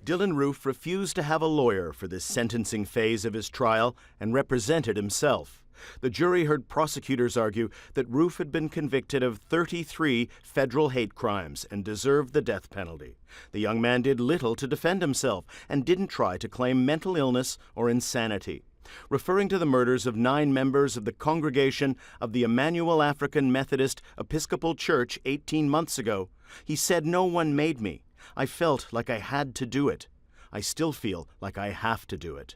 Dylann Roof refused to have a lawyer for this sentencing phase of his trial and represented himself. The jury heard prosecutors argue that Roof had been convicted of 33 federal hate crimes and deserved the death penalty. The young man did little to defend himself and didn't try to claim mental illness or insanity. Referring to the murders of 9 members of the congregation of the Emmanuel African Methodist Episcopal Church 18 months ago, he said, "No one made me. I felt like I had to do it. I still feel like I have to do it."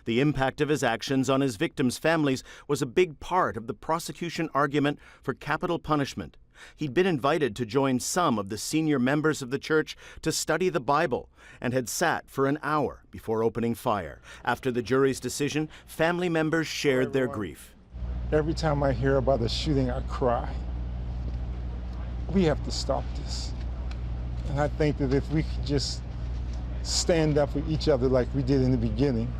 The impact of his actions on his victims' families was a big part of the prosecution argument for capital punishment. He'd been invited to join some of the senior members of the church to study the Bible and had sat for an hour before opening fire. After the jury's decision, family members shared their grief. Every time I hear about a shooting, I cry. We have to stop this. And I think that if we could just stand up for each other like we did in the beginning,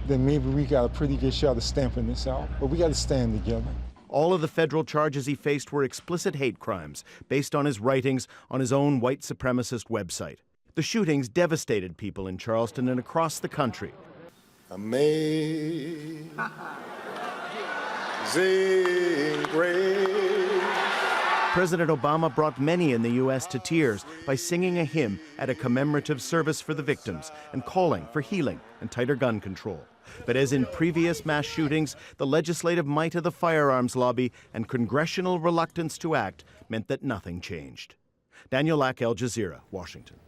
then maybe we got a pretty good shot of stamping this out. But we got to stand together. All of the federal charges he faced were explicit hate crimes based on his writings on his own white supremacist website. The shootings devastated people in Charleston and across the country. Amazing grace. President Obama brought many in the U.S. to tears by singing a hymn at a commemorative service for the victims and calling for healing and tighter gun control. But as in previous mass shootings, the legislative might of the firearms lobby and congressional reluctance to act meant that nothing changed. Daniel Lack, Jazeera, Washington.